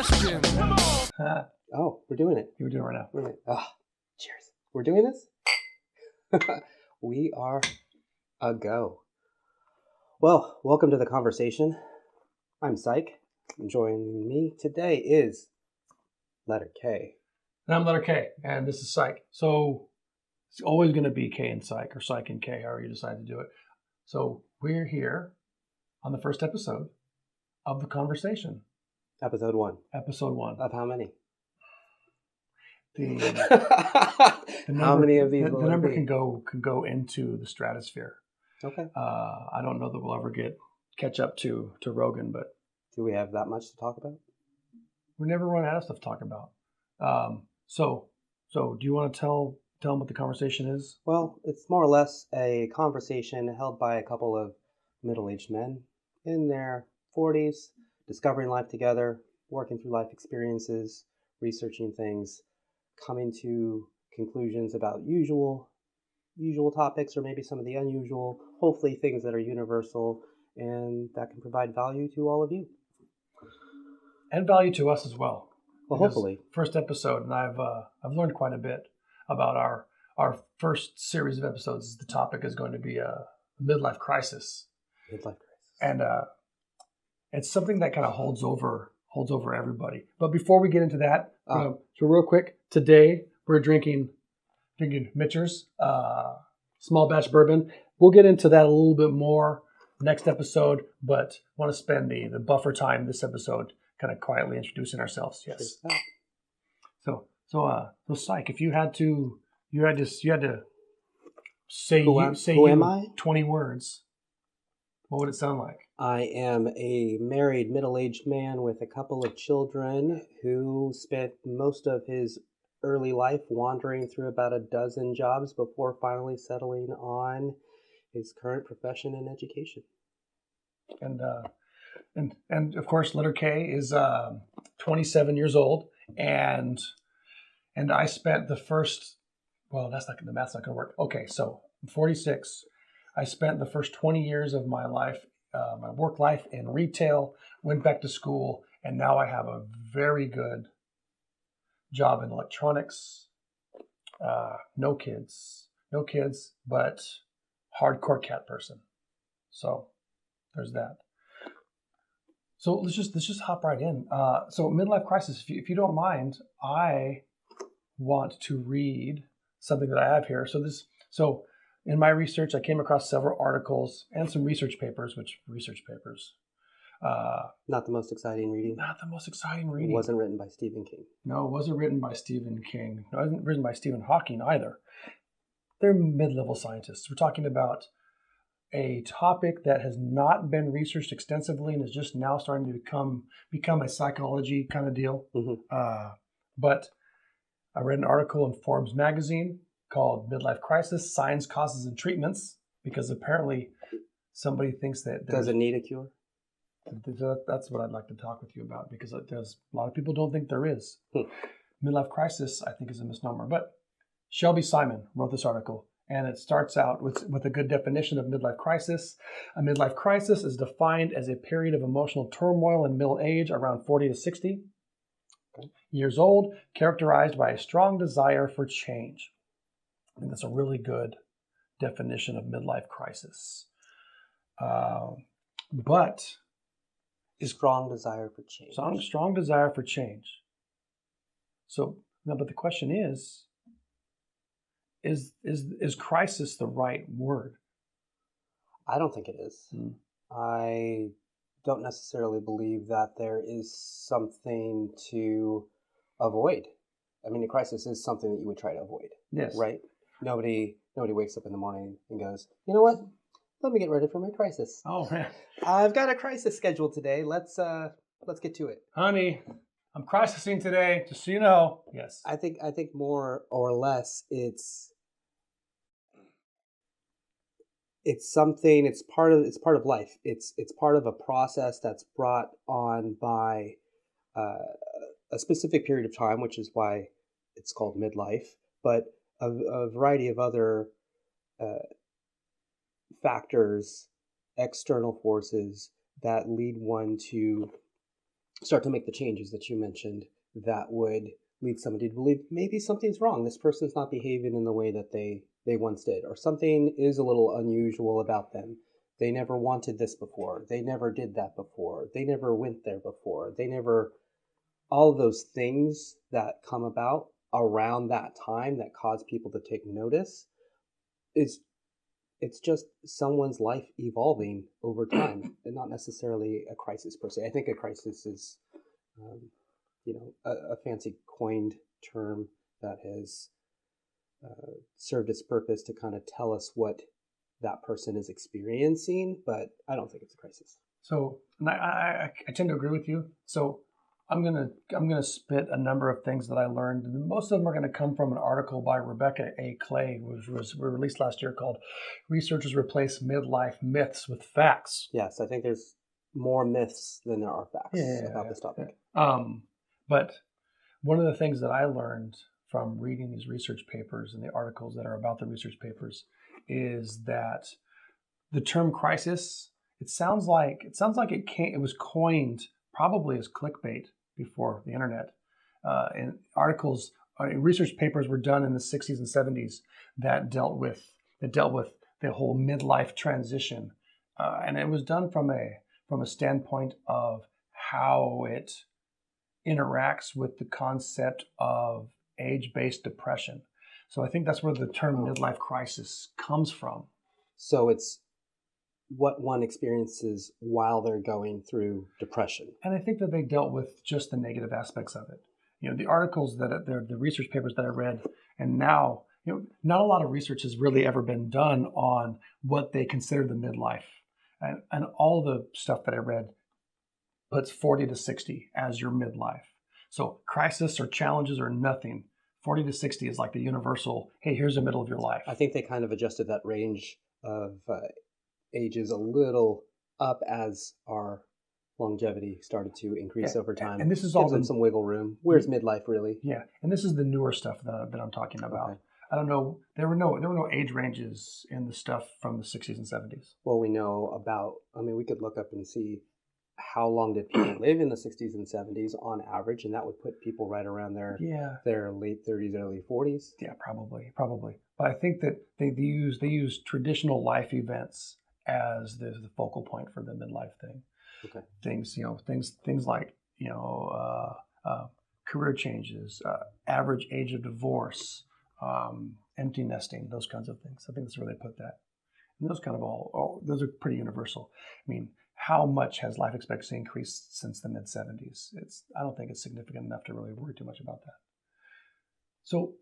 question. Come on. Oh, we're doing it. You're doing it right now. We're doing it. Oh, cheers. We're doing this? We are a go. Well, welcome to the conversation. I'm Psych. Joining me today is letter K. And I'm letter K, and this is Psych. So it's always going to be K and Psych, or Psych and K, however you decide to do it. So we're here on the first episode of the conversation. Episode 1. Episode 1. Of how many? The number, how many of these the will number there be? can go into the stratosphere. Okay. I don't know that we'll ever catch up to Rogan, but Do we have that much to talk about? we never run out of stuff to talk about. So do you want to tell them what the conversation is? Well, it's more or less a conversation held by a couple of middle-aged men in their 40s, discovering life together, working through life experiences, researching things, coming to conclusions about usual topics or maybe some of the unusual, hopefully things that are universal and that can provide value to all of you. And value to us as well. Well, Because hopefully. First episode, and I've learned quite a bit about our first series of episodes. The topic is going to be a midlife crisis. Midlife crisis. And it's something that kind of holds over everybody. But before we get into that, so real quick, today we're drinking Mitchers, small batch bourbon. We'll get into that a little bit more next episode, but want to spend the buffer time this episode kind of quietly introducing ourselves. Yes. So Psych, if you had to say Who am I? 20 words, what would it sound like? I am a married middle-aged man with a couple of children who spent most of his early life wandering through about a dozen jobs before finally settling on his current profession and education. And of course, letter K is 27 years old, and I spent the first. Well, the math's not going to work. Okay, so I'm 46. I spent the first 20 years of my life, my work life, in retail. Went back to school, and now I have a very good job in electronics. No kids, but hardcore cat person. So there's that. So let's just hop right in. So midlife crisis, if you don't mind, I want to read something that I have here. So in my research, I came across several articles and some research papers. Not the most exciting reading. Not the most exciting reading. It wasn't written by Stephen King. No, it wasn't written by Stephen King. No, it wasn't written by Stephen Hawking either. They're mid-level scientists. We're talking about a topic that has not been researched extensively and is just now starting to become a psychology kind of deal. Mm-hmm. But I read an article in Forbes magazine called Midlife Crisis, Signs, Causes, and Treatments, because apparently somebody thinks that... Does it need a cure? That's what I'd like to talk with you about, because a lot of people don't think there is. Midlife crisis, I think, is a misnomer. But Shelby Simon wrote this article, and it starts out with a good definition of midlife crisis. A midlife crisis is defined as a period of emotional turmoil in middle age around 40 to 60 years old, characterized by a strong desire for change. I think that's a really good definition of midlife crisis. But strong desire for change. Strong desire for change. So, no, but the question is crisis the right word? I don't think it is. I don't necessarily believe that there is something to avoid. I mean, a crisis is something that you would try to avoid. Yes. Right? Nobody wakes up in the morning and goes, you know what? Let me get ready for my crisis. Oh man, I've got a crisis scheduled today. Let's get to it. Honey, I'm crisising today, just so you know. Yes. I think more or less it's something. It's part of life. It's part of a process that's brought on by a specific period of time, which is why it's called midlife. But a variety of other factors, external forces that lead one to start to make the changes that you mentioned that would lead somebody to believe maybe something's wrong. This person's not behaving in the way that they once did, or something is a little unusual about them. They never wanted this before. They never did that before. They never went there before. They never, all of those things that come about around that time that cause people to take notice is, it's just someone's life evolving over time and not necessarily a crisis per se. I think a crisis is, um, a fancy coined term that has served its purpose to kind of tell us what that person is experiencing, but I don't think it's a crisis. So I tend to agree with you. So I'm gonna spit a number of things that I learned. Most of them are going to come from an article by Rebecca A. Clay, which was released last year, called "Researchers Replace Midlife Myths with Facts." Yes, I think there's more myths than there are facts about this topic. But one of the things that I learned from reading these research papers and the articles that are about the research papers is that the term crisis, it sounds like it was coined probably as clickbait before the internet. And articles, research papers were done in the 60s and 70s that dealt with the whole midlife transition, and it was done from a standpoint of how it interacts with the concept of age-based depression. So I think that's where the term midlife crisis comes from. So it's what one experiences while they're going through depression. And I think that they dealt with just the negative aspects of it. The articles the research papers that I read, and now, not a lot of research has really ever been done on what they consider the midlife. And all the stuff that I read puts 40 to 60 as your midlife. So crisis or challenges or nothing. 40 to 60 is like the universal, hey, here's the middle of your life. I think they kind of adjusted that range of ages a little up as our longevity started to increase over time. And this is all gives them some wiggle room. Where's midlife really? Yeah, and this is the newer stuff that I'm talking about. Okay. I don't know. There were no age ranges in the stuff from the 60s and 70s. Well, we know about. I mean, we could look up and see how long did people live in the 60s and 70s on average, and that would put people right around their late 30s, early 40s. Yeah, probably. But I think that they use traditional life events as the focal point for the midlife thing. Okay. Things like career changes, average age of divorce, empty nesting, those kinds of things. I think that's where they put that. And those kind of those are pretty universal. I mean, how much has life expectancy increased since the mid 70s? I don't think it's significant enough to really worry too much about that. So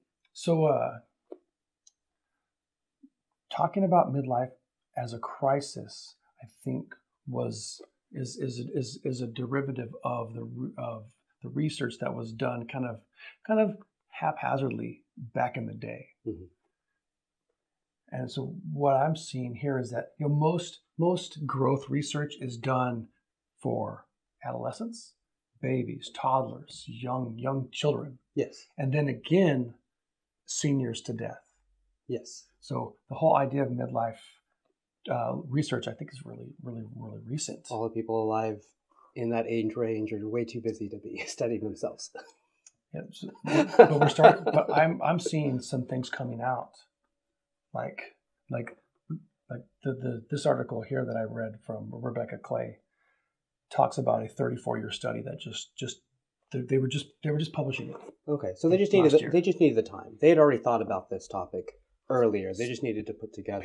talking about midlife as a crisis, I think is a derivative of the research that was done kind of haphazardly back in the day. Mm-hmm. And so what I'm seeing here is that most growth research is done for adolescents, babies, toddlers, young children. Yes. And then again, seniors to death. Yes. So the whole idea of midlife research, I think, is really, really, really recent. All the people alive in that age range are way too busy to be studying themselves. Yeah, but I'm seeing some things coming out, like this article here that I read from Rebecca Clay talks about a 34-year study that they were just publishing it. Okay, so they just needed the time. They had already thought about this topic earlier. They just needed to put together.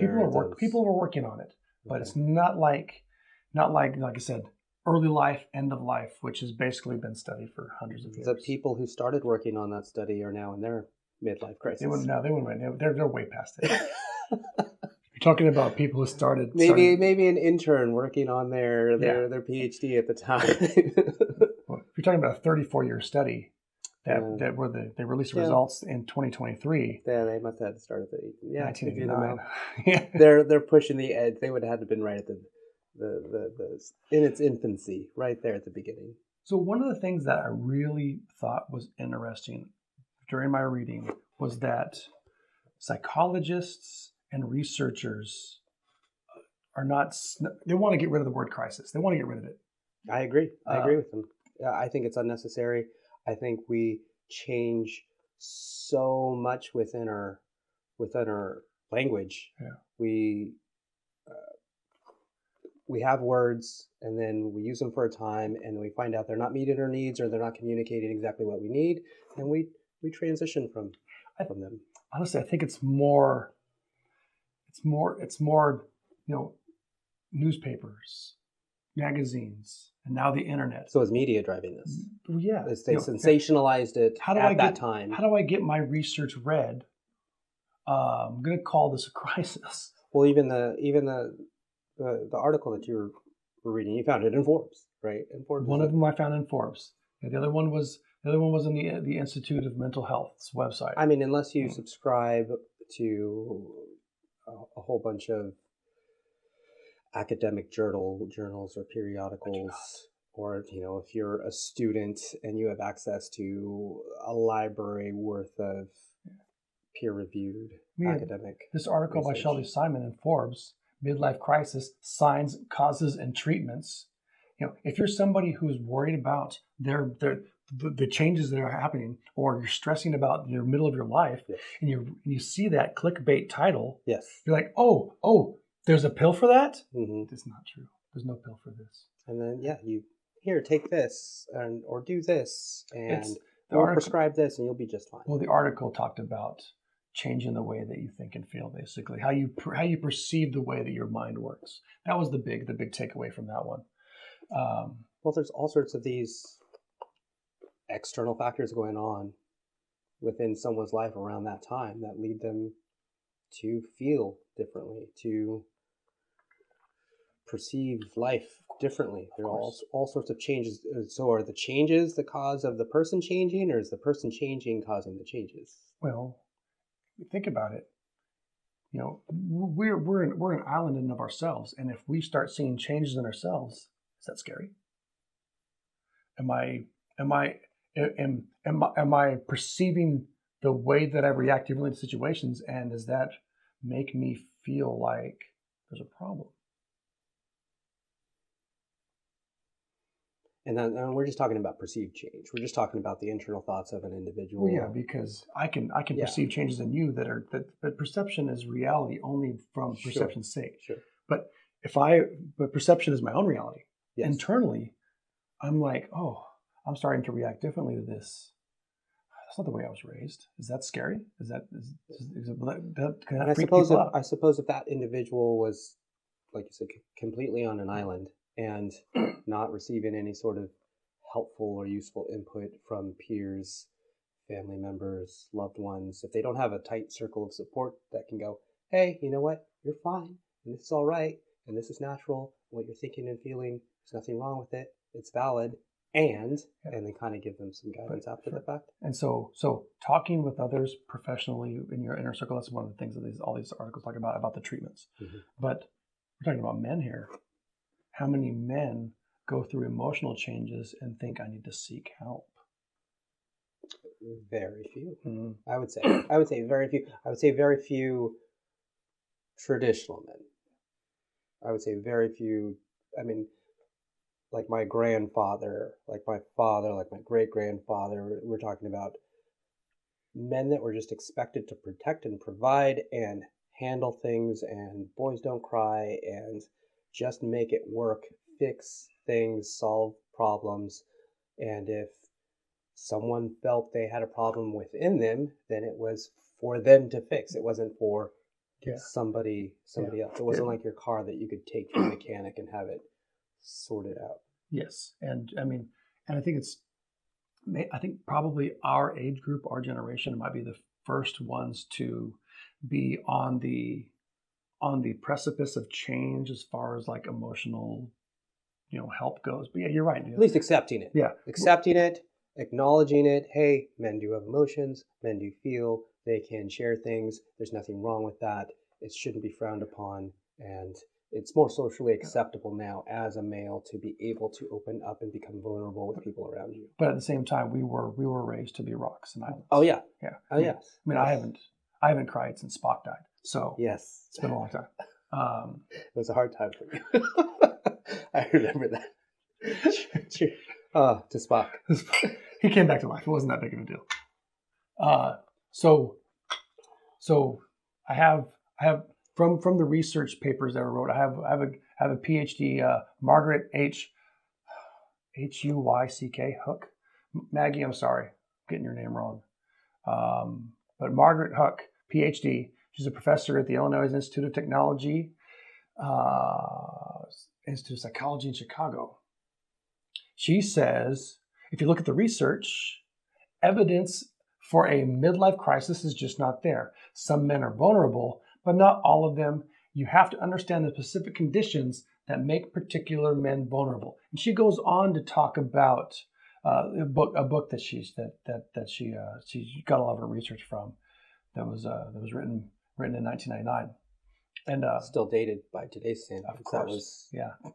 People were working on it, but it's not like I said, early life, end of life, which has basically been studied for hundreds of years. The people who started working on that study are now in their midlife crisis. They're way past it. You're talking about people who started maybe an intern working on their PhD at the time. Well, if you're talking about a 34-year study they released results in 2023. Yeah, they must have started at 1989. Yeah. They're pushing the edge. They would have had to have been right at the in its infancy, right there at the beginning. So one of the things that I really thought was interesting during my reading was that psychologists and researchers they want to get rid of the word crisis. They want to get rid of it. I agree. I agree with them. I think it's unnecessary. I think we change so much within our language. Yeah. We have words, and then we use them for a time, and we find out they're not meeting our needs, or they're not communicating exactly what we need, and we transition from them. Honestly, I think it's more, newspapers, magazines, and now the internet. So is media driving this? Yeah. They sensationalized it at that time. How do I get my research read? I'm going to call this a crisis. Well, even the article that you were reading, you found it in Forbes, right? In Forbes. One of them I found in Forbes. The other one was in the Institute of Mental Health's website. I mean, unless you subscribe to a whole bunch of academic journals or periodicals, or if you're a student and you have access to a library worth of peer-reviewed academic this article research. by Shelley Simon in Forbes, Midlife Crisis, Signs, Causes, and Treatments. If you're somebody who's worried about the changes that are happening, or you're stressing about your middle of your life, yes. and you see that clickbait title, yes, you're like, oh, there's a pill for that? Mm-hmm. It's not true. There's no pill for this. And then you take this or do this and prescribe this, and you'll be just fine. Well, the article talked about changing the way that you think and feel, basically how you perceive the way that your mind works. That was the big takeaway from that one. Well, there's all sorts of these external factors going on within someone's life around that time that lead them to feel differently, to perceive life differently. There are all sorts of changes. So are the changes the cause of the person changing, or is the person changing causing the changes? Well, think about it. We're an island in and of ourselves, and if we start seeing changes in ourselves, is that scary? Am I perceiving the way that I react differently to situations, and does that make me feel like there's a problem? And then we're just talking about perceived change. We're just talking about the internal thoughts of an individual. Well, yeah, because I can perceive changes in you that perception is reality only from perception's sake. Sure. But perception is my own reality. Yes. Internally, I'm like, I'm starting to react differently to this. That's not the way I was raised. Is that scary? I suppose if that individual was, like you said, completely on an island and not receiving any sort of helpful or useful input from peers, family members, loved ones, if they don't have a tight circle of support that can go, hey, you know what? You're fine, and this is all right, and this is natural. What you're thinking and feeling, there's nothing wrong with it. It's valid. And then kind of give them some guidance after the fact. And so talking with others professionally in your inner circle, that's one of the things that all these articles talk about the treatments. Mm-hmm. But we're talking about men here. How many men go through emotional changes and think I need to seek help? Very few. Mm-hmm. I would say very few. I would say very few traditional men. I would say very few. I mean, like my grandfather, like my father, like my great-grandfather, we're talking about men that were just expected to protect and provide and handle things, and boys don't cry, and just make it work, fix things, solve problems. And if someone felt they had a problem within them, then it was for them to fix. It wasn't for somebody else. It wasn't like your car that you could take to a mechanic and have it sorted out. Yes. And I think I think probably our age group, our generation might be the first ones to be on the precipice of change as far as like emotional, help goes. But yeah, you're right. At least accepting it. Yeah. Accepting it, acknowledging it. Hey, men do have emotions. Men do feel. They can share things. There's nothing wrong with that. It shouldn't be frowned upon. And it's more socially acceptable now as a male to be able to open up and become vulnerable with people around you. But at the same time, we were raised to be rocks and islands. Oh yeah. Yeah. Oh yes. I mean, yes. I haven't cried since Spock died. So yes, it's been a long time. It was a hard time for you. I remember that. To Spock. He came back to life. It wasn't that big of a deal. So I have from the research papers that I wrote. I have a PhD. Margaret Huyck. Hook. Maggie, I'm sorry, I'm getting your name wrong. But Margaret Huck, PhD. She's a professor at the Illinois Institute of Technology, Institute of Psychology in Chicago. She says, if you look at the research, evidence for a midlife crisis is just not there. Some men are vulnerable, but not all of them. You have to understand the specific conditions that make particular men vulnerable. And she goes on to talk about a book that she got a lot of her research from, that was written in 1999, and still dated by today's standards. Of course, that was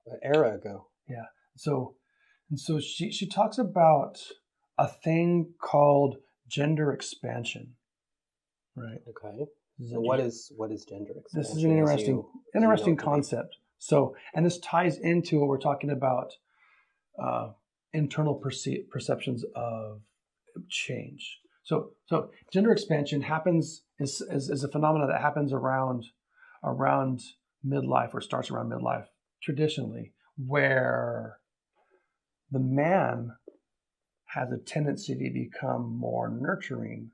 an era ago. Yeah. So she talks about a thing called gender expansion, right? Okay. So what is gender expansion? This is an interesting concept. So, and this ties into what we're talking about, internal perceptions of change. So gender expansion is a phenomenon that happens around midlife, or starts around midlife traditionally, where the man has a tendency to become more nurturing,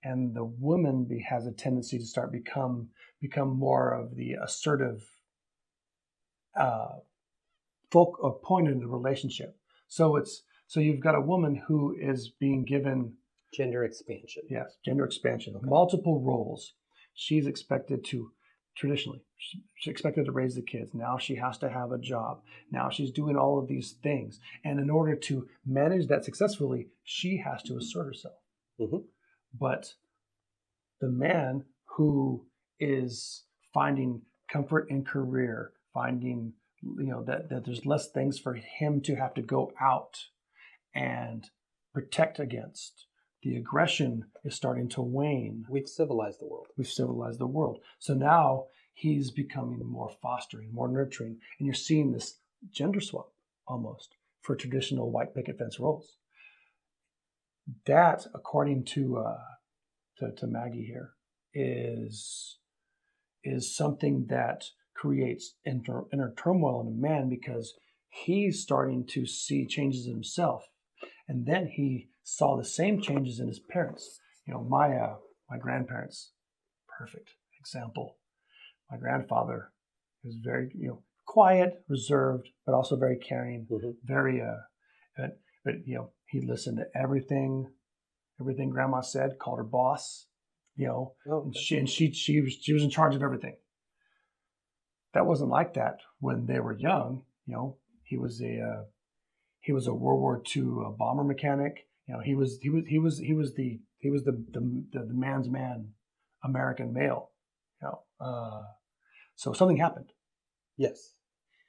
and the woman has a tendency to start become more of the assertive point in the relationship. So you've got a woman who is being given gender expansion. Yes, gender expansion. Okay. Multiple roles. She's expected to raise the kids. Now she has to have a job. Now she's doing all of these things. And in order to manage that successfully, she has to assert herself. Mm-hmm. But the man who is finding comfort in career, finding that there's less things for him to have to go out and protect against. The aggression is starting to wane. We've civilized the world. So now he's becoming more fostering, more nurturing, and you're seeing this gender swap almost for traditional white picket fence roles. That, according to Maggie here, is something that creates inner turmoil in a man, because he's starting to see changes in himself, and then he saw the same changes in his parents. My grandparents, perfect example. My grandfather was very quiet, reserved, but also very caring. Mm-hmm. Very but he listened to everything grandma said. Called her boss. Oh, okay. And she was in charge of everything. That wasn't like that when they were young. He was a World War II bomber mechanic. He was the man's man, American male. So something happened. Yes,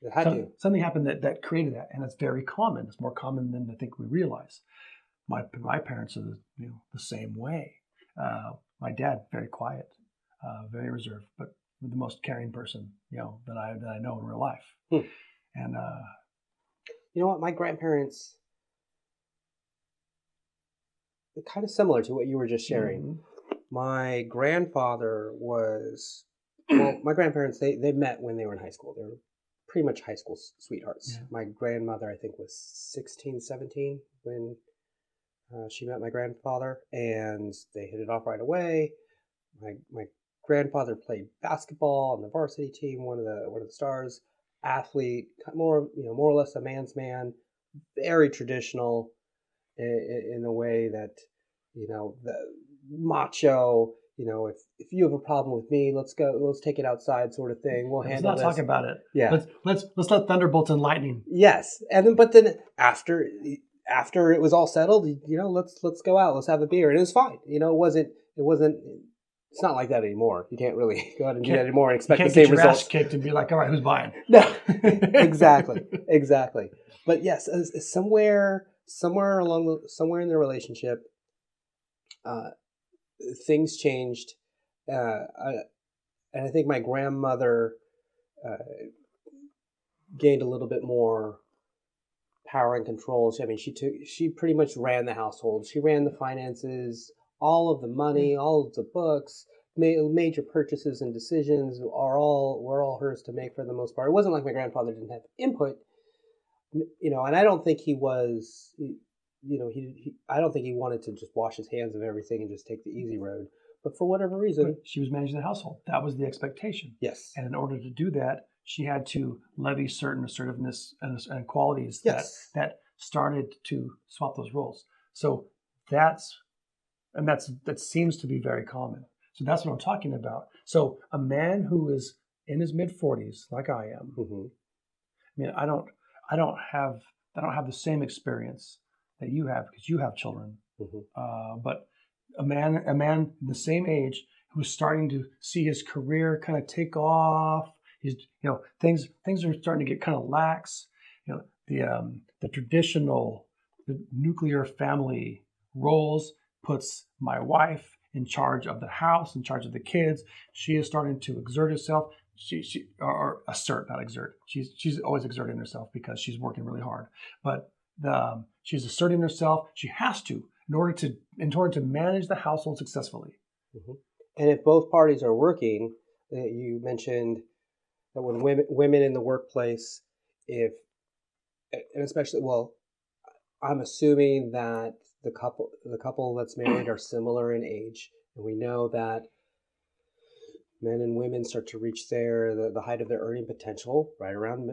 it had to. Something happened that created that, and it's very common. It's more common than I think we realize. My parents are the same way. My dad, very quiet, very reserved, but the most caring person that I know in real life. And you know what, my grandparents, kind of similar to what you were just sharing. Mm-hmm. My grandfather was, my grandparents, they met when they were in high school. They were pretty much high school sweethearts. Yeah. My grandmother, I think, was 16, 17 when she met my grandfather, and they hit it off right away. My grandfather played basketball on the varsity team, one of the stars, athlete, more or less a man's man, very traditional in the way that, the macho, if you have a problem with me, let's take it outside, sort of thing. We'll handle this. Let's not talk about it. Yeah. Let's let thunderbolts and lightning. Yes. But then after it was all settled, let's go out, let's have a beer. And it was fine. It wasn't, it's not like that anymore. You can't really go out and do that anymore and expect the same results. You can't get your ass kicked and be like, all right, who's buying? No, exactly. But yes, somewhere in their relationship, things changed. And I think my grandmother gained a little bit more power and control. I mean, she pretty much ran the household. She ran the finances, all of the money, all of the books, major purchases and decisions were all hers to make for the most part. It wasn't like my grandfather didn't have input, and I don't think he was, I don't think he wanted to just wash his hands of everything and just take the easy road. But for whatever reason, she was managing the household. That was the expectation. Yes. And in order to do that, she had to levy certain assertiveness and qualities that started to swap those roles. So that seems to be very common. So that's what I'm talking about. So a man who is in his mid-40s, like I am, mm-hmm. I mean, I don't have the same experience that you have because you have children. Mm-hmm. But a man the same age who's starting to see his career kind of take off. He's, things are starting to get kind of lax. The traditional, the nuclear family roles puts my wife in charge of the house, in charge of the kids. She is starting to exert herself. Or assert, not exert. She's always exerting herself because she's working really hard. But she's asserting herself. She has to in order to manage the household successfully. Mm-hmm. And if both parties are working, you mentioned that when women in the workplace, and especially, I'm assuming that the couple that's married are similar in age, and we know that men and women start to reach the height of their earning potential right around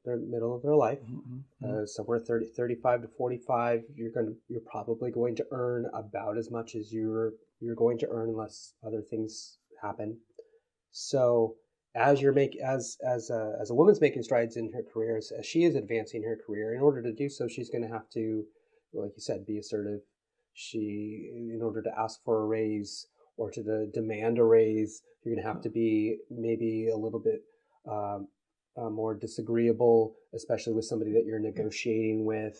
their middle of their life. Mm-hmm. Somewhere 35 to 45, you're probably going to earn about as much as you're going to earn unless other things happen. So as a woman's making strides in her career, as she is advancing her career, in order to do so, she's going to have to, like you said, be assertive. In order to ask for a raise or to demand a raise, you're going to have to be maybe a little bit more disagreeable, especially with somebody that you're negotiating with.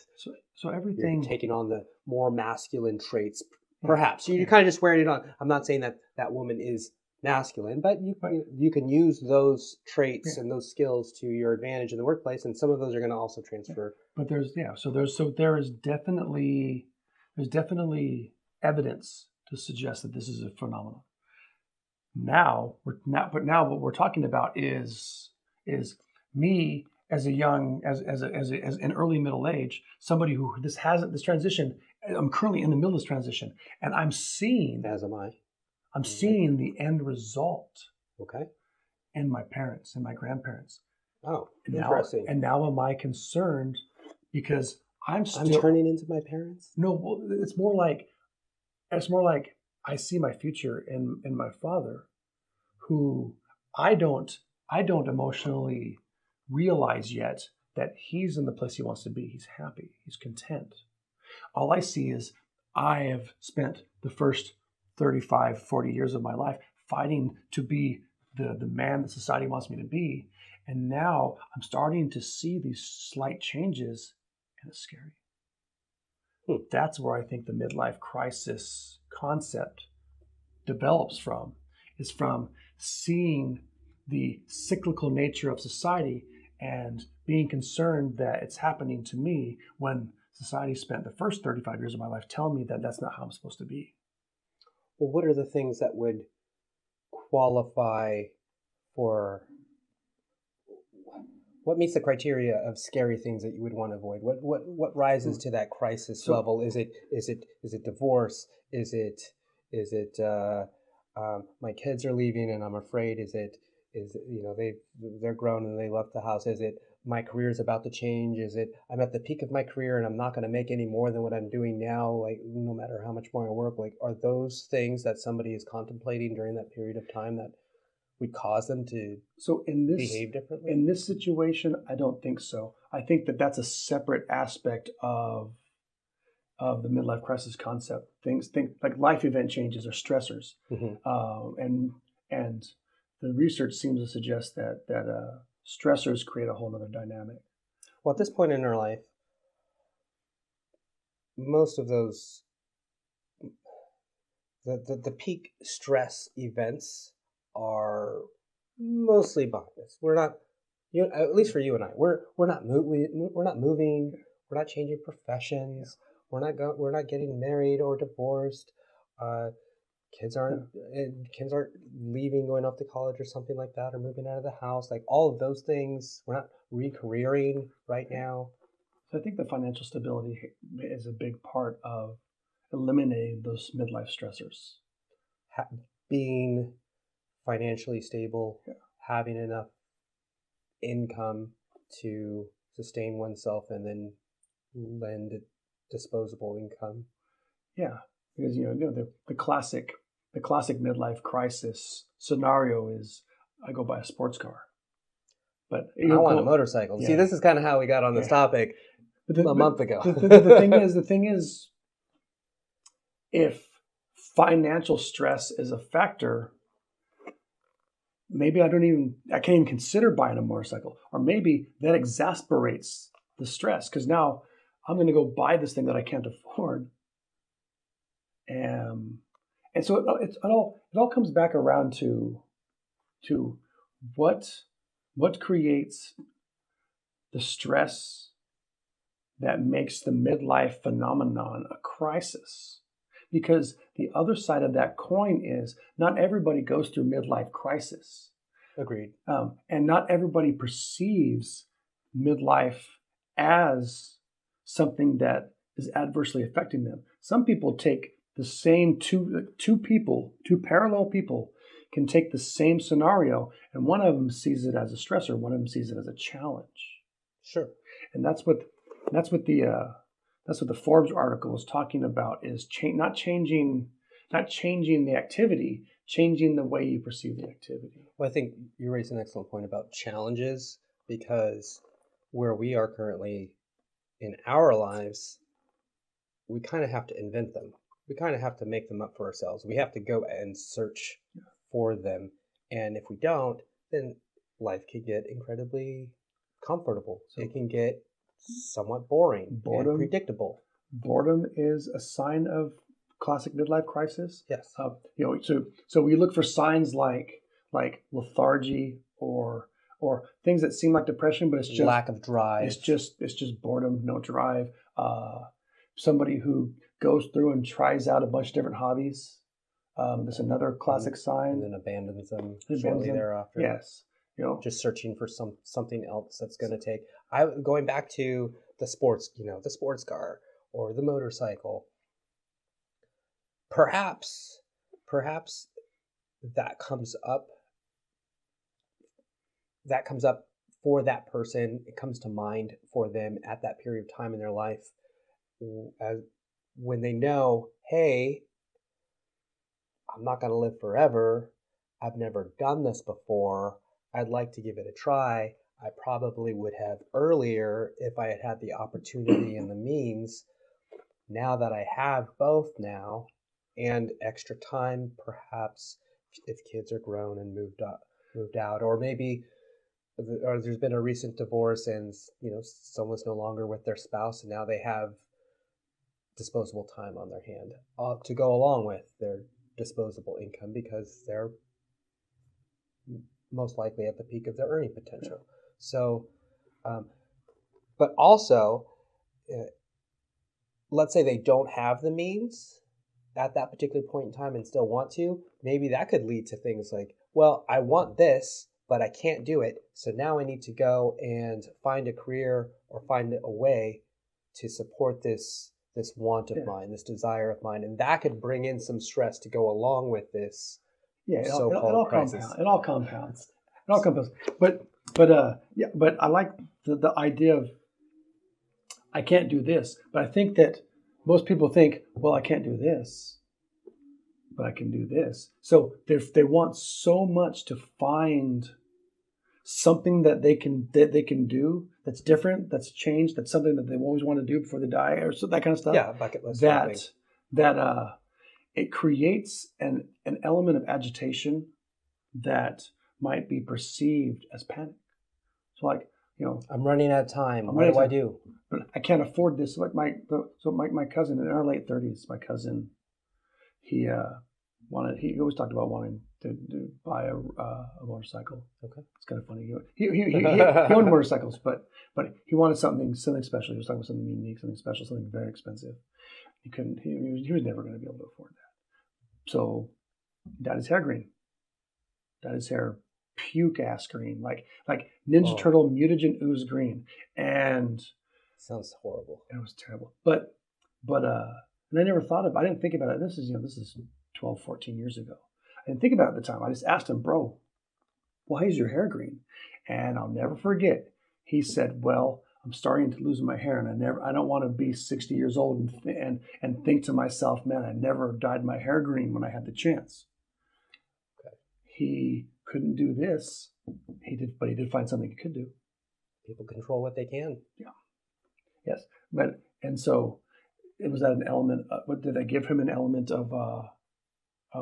So everything, you're taking on the more masculine traits, perhaps. You're kind of just wearing it on. I'm not saying that woman is masculine, but you can use those traits and those skills to your advantage in the workplace, and some of those are going to also transfer. But there is definitely evidence to suggest that this is a phenomenon. Now what we're talking about is me as an early middle age, somebody who this transition. I'm currently in the middle of this transition, and I'm seeing, as am I. I'm seeing the end result. Okay. And my parents and my grandparents. Oh, interesting. And now am I concerned because I'm turning into my parents? No, well, it's more like I see my future in my father, who I don't emotionally realize yet that he's in the place he wants to be. He's happy. He's content. All I see is I have spent the first 35, 40 years of my life fighting to be the man that society wants me to be. And now I'm starting to see these slight changes, and it's scary. That's where I think the midlife crisis concept develops from, is from seeing the cyclical nature of society and being concerned that it's happening to me when society spent the first 35 years of my life telling me that that's not how I'm supposed to be. Well, what are the things that would qualify for, what meets the criteria of scary things that you would want to avoid? What rises to that crisis level? Is it divorce? Is it my kids are leaving and I'm afraid? Is it they're grown and they left the house? Is it my career is about to change? Is it I'm at the peak of my career and I'm not going to make any more than what I'm doing now, like no matter how much more I work? Like, are those things that somebody is contemplating during that period of time that would cause them to behave differently? In this situation, I don't think so. I think that that's a separate aspect of the midlife crisis concept. Think like life event changes or stressors, and the research seems to suggest that stressors create a whole other dynamic. Well, at this point in our life, most of those the peak stress events are mostly behind us. We're not, at least for you and I, we're not moving. We're We're not changing professions. We're not getting married or divorced. Kids aren't leaving, going off to college or something like that, or moving out of the house. Like all of those things, we're not re-careering right now. So I think the financial stability is a big part of eliminating those midlife stressors. Being financially stable, having enough income to sustain oneself, and then lend disposable income. Yeah, because the classic midlife crisis scenario is I go buy a sports car, but I want a motorcycle. Yeah. See, this is kind of how we got on this topic a month ago. The thing is, if financial stress is a factor, maybe I can't even consider buying a motorcycle, or maybe that exasperates the stress because now I'm going to go buy this thing that I can't afford. And so it all comes back around to what creates the stress that makes the midlife phenomenon a crisis. Because the other side of that coin is not everybody goes through midlife crisis. Agreed. And not everybody perceives midlife as something that is adversely affecting them. Some people take the same two parallel people can take the same scenario, and one of them sees it as a stressor, one of them sees it as a challenge. Sure. And that's what the Forbes article was talking about, is not changing the activity, changing the way you perceive the activity. Well, I think you raised an excellent point about challenges, because where we are currently in our lives, we kind of have to invent them. We kind of have to make them up for ourselves. We have to go and search for them. And if we don't, then life can get incredibly comfortable. It can get somewhat boring and predictable. Boredom is a sign of classic midlife crisis. Yes. So we look for signs like lethargy or things that seem like depression, but it's just lack of drive. It's just boredom, no drive. Somebody who goes through and tries out a bunch of different hobbies. That's another classic sign. And then abandons them shortly thereafter. Yes. Just searching for something else that's going to take. Going back to the sports, the sports car or the motorcycle. Perhaps that comes up for that person. It comes to mind for them at that period of time in their life, when they know, hey, I'm not going to live forever. I've never done this before. I'd like to give it a try. I probably would have earlier if I had the opportunity and the means. Now that I have both now, and extra time, perhaps if kids are grown and moved out, or maybe there's been a recent divorce and someone's no longer with their spouse, and now they have disposable time on their hand to go along with their disposable income, because they're most likely at the peak of their earning potential. Yeah. So, but also, let's say they don't have the means at that particular point in time and still want to. Maybe that could lead to things like, well, I want this, but I can't do it. So now I need to go and find a career or find a way to support this want of mine, this desire of mine. And that could bring in some stress to go along with this so-called crisis. It all compounds. But I like the idea of I can't do this. But I think that most people think, well, I can't do this, but I can do this. So they want so much to find something that they can do that's different, that's changed, that's something that they always want to do before they die, or so that kind of stuff. Yeah, bucket list. That it creates an element of agitation that might be perceived as panic. So I'm running out of time. What do I do? But I can't afford this. Like my cousin in our late 30s, my cousin, he He always talked about wanting to buy a motorcycle. Okay. It's kind of funny. He owned motorcycles, but he wanted something special. He was talking about something unique, something special, something very expensive. He couldn't. He was never going to be able to afford that. So he dyed his hair green. Dyed his hair puke ass green, like Ninja Turtle mutagen ooze green, and sounds horrible. It was terrible. But and I never thought of. I didn't think about it. This is 12, 14 years ago. I didn't think about it at the time. I just asked him, bro, why is your hair green? And I'll never forget. He said, well, I'm starting to lose my hair, and I don't want to be 60 years old and think to myself, man, I never dyed my hair green when I had the chance. Okay. He couldn't do this. But he did find something he could do. People control what they can. Yeah. Yes. And so it was that an element. What did that give him? An element of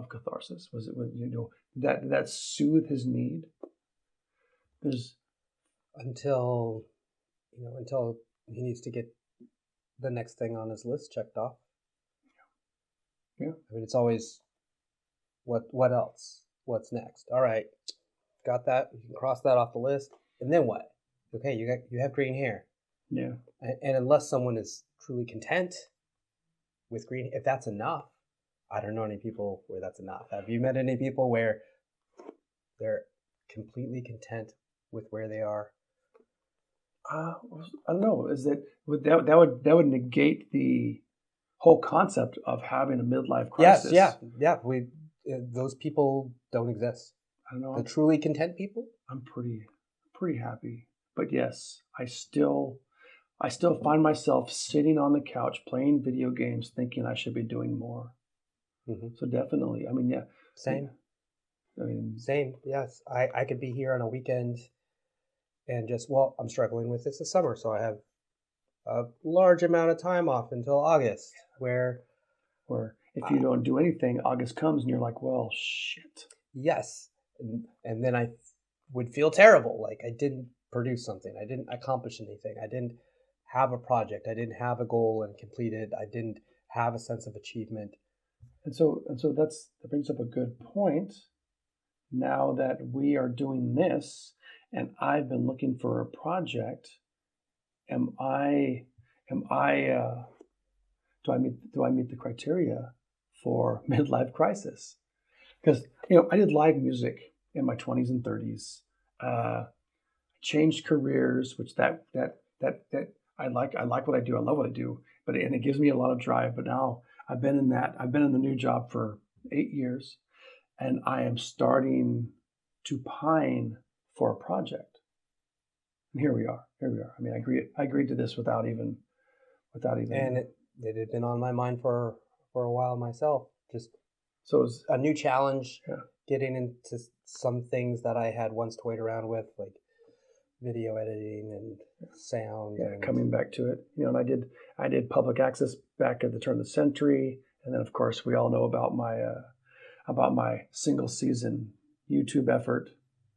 catharsis? Was did that soothe his need? Until he needs to get the next thing on his list checked off. Yeah. I mean, it's always what else? What's next? All right, got that. You can cross that off the list. And then what? Okay, you have green hair. Yeah. And unless someone is truly content with green, if that's enough, I don't know any people where that's enough. Have you met any people where they're completely content with where they are? I don't know. Is that would negate the whole concept of having a midlife crisis? Yes, yeah. Those people don't exist. I don't know. The truly content people. I'm pretty happy, but yes, I still find myself sitting on the couch playing video games, thinking I should be doing more. Mm-hmm. So definitely, I mean, yeah. Same. I mean, same. Yes, I could be here on a weekend. And I'm struggling with this summer, so I have a large amount of time off until August, where if you don't do anything, August comes and you're like, well, shit. Yes. And then I would feel terrible, like I didn't produce something, I didn't accomplish anything, I didn't have a project, I didn't have a goal and complete it, I didn't have a sense of achievement. And so that brings up a good point. Now that we are doing this, and I've been looking for a project, do I meet the criteria for midlife crisis? Because I did live music in my 20s and 30s. Changed careers, which that I like. I like what I do. I love what I do. But it gives me a lot of drive. But now I've been in the new job for 8 years, and I am starting to pine for a project. And here we are. I mean, I agreed to this without even. And it had been on my mind for a while myself. So it was a new challenge. Yeah. Getting into some things that I had once toyed around with, like video editing and sound. Yeah, coming back to it. And I did public access back at the turn of the century, and then of course we all know about my single season YouTube effort,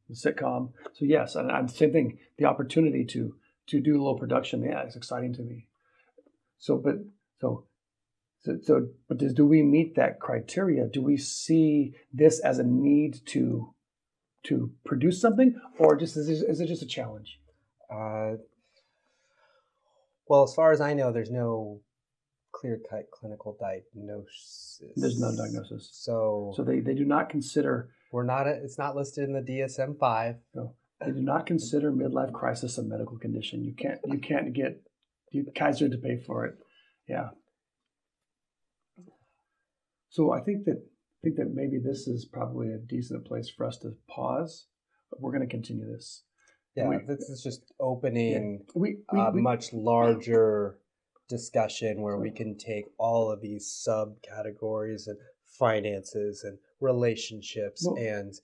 the sitcom. So yes, and I'm same thing. The opportunity to do a little production, yeah, it's exciting to me. But do we meet that criteria? Do we see this as a need to produce something, or is it just a challenge? Well, as far as I know, there's no clear-cut clinical diagnosis. There's no diagnosis. So they do not consider. It's not listed in the DSM-5. No, they do not consider midlife crisis a medical condition. You can't get Kaiser to pay for it. Yeah. So I think that maybe this is probably a decent place for us to pause, but we're going to continue this. Yeah, this is just opening a much larger discussion where we can take all of these subcategories and finances and relationships and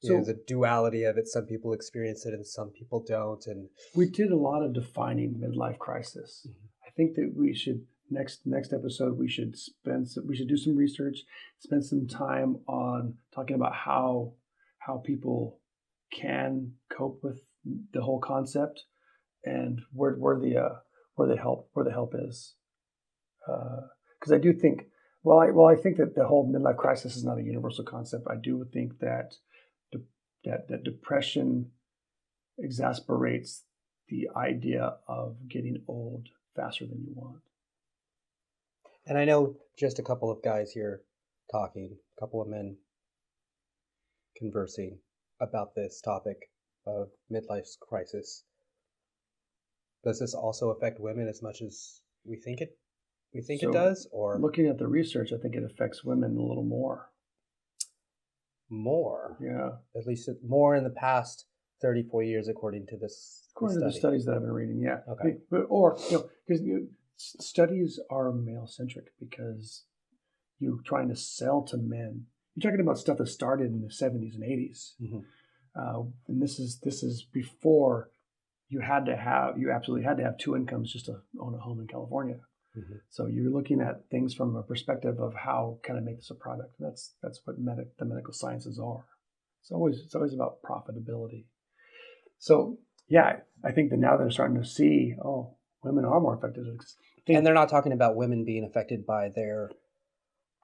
the duality of it. Some people experience it and some people don't. And we did a lot of defining midlife crisis. Mm-hmm. I think that we should next episode we should do some research, spend some time on talking about how people can cope with the whole concept and where the help is, because I do think I think that the whole midlife crisis is not a universal concept. I do think that that depression exasperates the idea of getting old faster than you want. And I know just a couple of guys here talking, a couple of men conversing about this topic of midlife crisis. Does this also affect women as much as we think it does, or looking at the research, I think it affects women a little more. More? Yeah. At least more in the past 34 years, according to this. According to the studies that I've been reading, yeah. Okay. Or because studies are male centric because you're trying to sell to men. You're talking about stuff that started in the 70s and 80s, and this is before you absolutely had to have two incomes just to own a home in California. Mm-hmm. So you're looking at things from a perspective of how can I make this a product. That's what the medical sciences are. It's always about profitability. So yeah, I think that now they're starting to see, women are more affected. And they're not talking about women being affected by their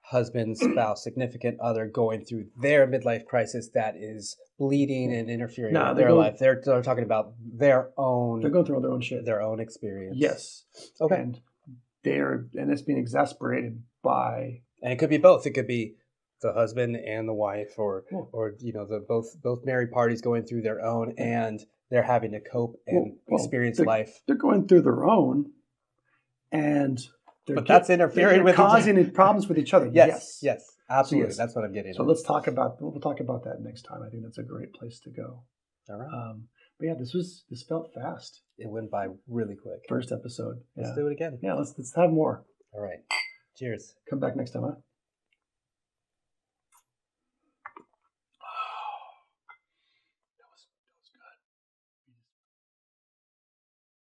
husband, spouse, significant other going through their midlife crisis that is bleeding and interfering with their life. They're talking about their own. They're going through all their own shit. Their own experience. Yes. Okay. And it's being exasperated by. And it could be both. It could be the husband and the wife, or the both married parties going through their own, and they're having to cope and experience life. They're going through their own, and that's interfering with causing problems with each other. Yes, absolutely. That's what I'm getting at. So we'll talk about that next time. I think that's a great place to go. All right. But yeah, this felt fast. It went by really quick. First episode. Let's do it again. Yeah, let's have more. All right. Cheers. Come back next time, huh?